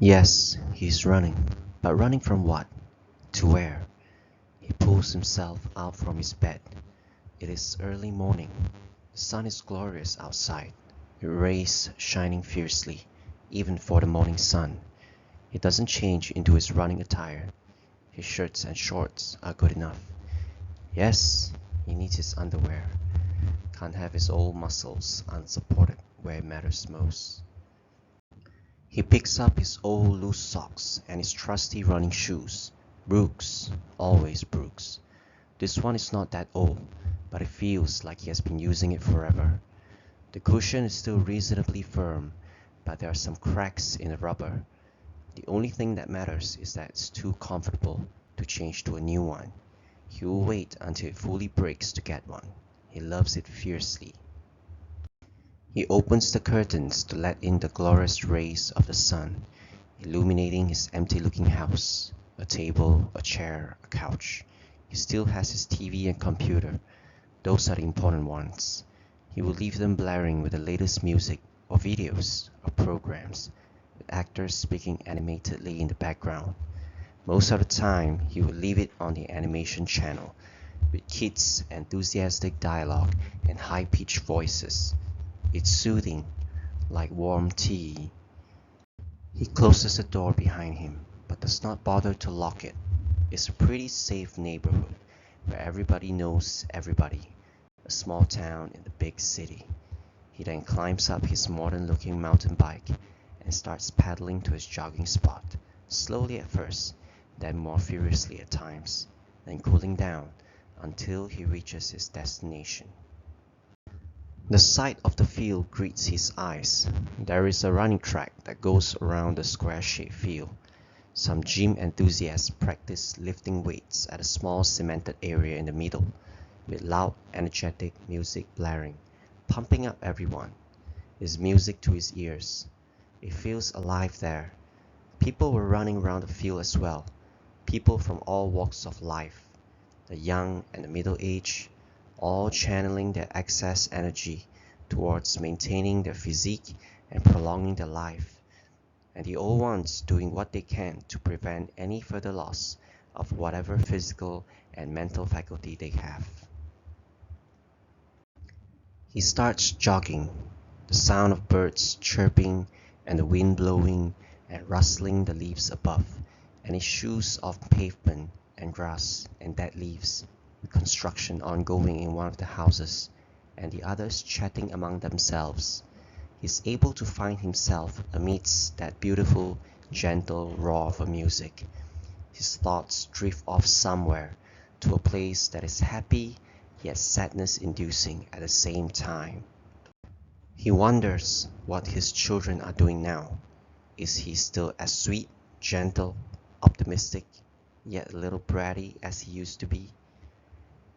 Yes, he's running. But running from what? To where? He pulls himself out from his bed. It is early morning. The sun is glorious outside, its rays shining fiercely, even for the morning sun. He doesn't change into his running attire. His shirts and shorts are good enough. Yes, he needs his underwear. Can't have his old muscles unsupported where it matters most. He picks up his old loose socks and his trusty running shoes. Brooks, always Brooks. This one is not that old, but it feels like he has been using it forever. The cushion is still reasonably firm, but there are some cracks in the rubber. The only thing that matters is that it's too comfortable to change to a new one. He will wait until it fully breaks to get one. He loves it fiercely. He opens the curtains to let in the glorious rays of the sun, illuminating his empty-looking house. A table, a chair, a couch. He still has his TV and computer. Those are the important ones. He will leave them blaring with the latest music, or videos, or programs, with actors speaking animatedly in the background. Most of the time, he will leave it on the animation channel, with kids' enthusiastic dialogue and high-pitched voices. It's soothing, like warm tea. He closes the door behind him, but does not bother to lock it. It's a pretty safe neighborhood, where everybody knows everybody. A small town in the big city. He then climbs up his modern-looking mountain bike and starts paddling to his jogging spot, slowly at first, then more furiously at times, then cooling down until he reaches his destination. The sight of the field greets his eyes. There is a running track that goes around the square-shaped field. Some gym enthusiasts practice lifting weights at a small cemented area in the middle, with loud, energetic music blaring, pumping up everyone. It's music to his ears. It feels alive there. People were running around the field as well. People from all walks of life, the young and the middle-aged, all channeling their excess energy towards maintaining their physique and prolonging their life, and the old ones doing what they can to prevent any further loss of whatever physical and mental faculty they have. He starts jogging, the sound of birds chirping and the wind blowing and rustling the leaves above, and his shoes off pavement and grass and dead leaves, with construction ongoing in one of the houses, and the others chatting among themselves. He is able to find himself amidst that beautiful, gentle roar of music. His thoughts drift off somewhere to a place that is happy yet sadness-inducing at the same time. He wonders what his children are doing now. Is he still as sweet, gentle, optimistic, yet a little bratty as he used to be?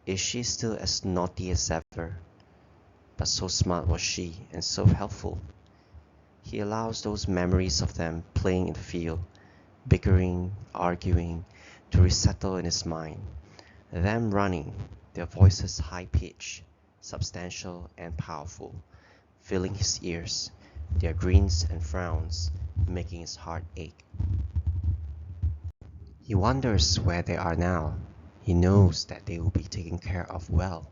Is she still as naughty as ever? But so smart was she, and so helpful. He allows those memories of them playing in the field, bickering, arguing, to resettle in his mind. Them running, their voices high-pitched, substantial and powerful, filling his ears, their grins and frowns, making his heart ache. He wonders where they are now. He knows that they will be taken care of well.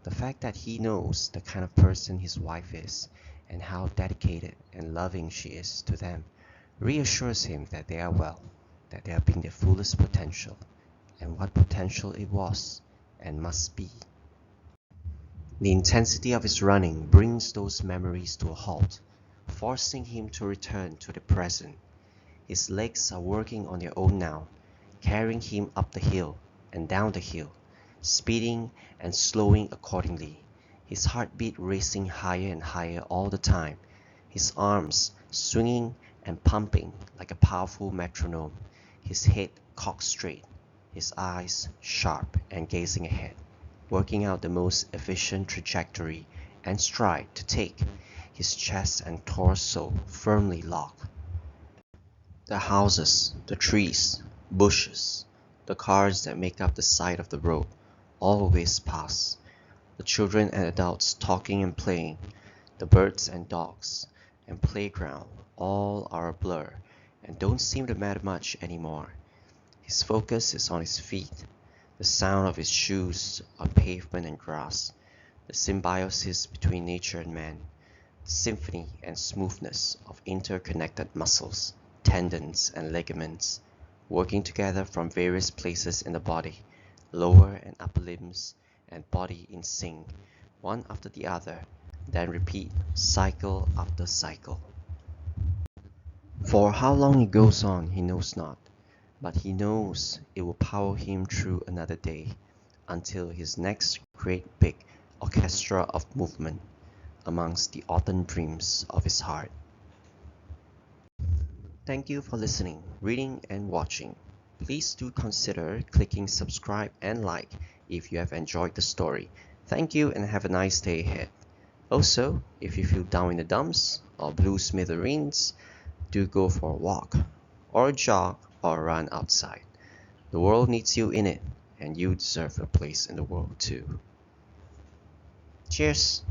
The fact that he knows the kind of person his wife is and how dedicated and loving she is to them reassures him that they are well, that they are being their fullest potential, and what potential it was and must be. The intensity of his running brings those memories to a halt, forcing him to return to the present. His legs are working on their own now, carrying him up the hill and down the hill, speeding and slowing accordingly, his heartbeat racing higher and higher all the time, his arms swinging and pumping like a powerful metronome, his head cocked straight, his eyes sharp and gazing ahead, working out the most efficient trajectory and stride to take, his chest and torso firmly locked. The houses, the trees, bushes, the cars that make up the side of the road all whiz past, the children and adults talking and playing, the birds and dogs and playground all are a blur and don't seem to matter much anymore. His focus is on his feet, the sound of his shoes on pavement and grass, the symbiosis between nature and man, the symphony and smoothness of interconnected muscles, tendons, and ligaments, working together from various places in the body, lower and upper limbs, and body in sync, one after the other, then repeat cycle after cycle. For how long it goes on he knows not, but he knows it will power him through another day, until his next great big orchestra of movement amongst the autumn dreams of his heart. Thank you for listening, reading, and watching. Please do consider clicking subscribe and like if you have enjoyed the story. Thank you and have a nice day ahead. Also, if you feel down in the dumps or blue smithereens, do go for a walk, or a jog, or run outside. The world needs you in it, and you deserve a place in the world too. Cheers!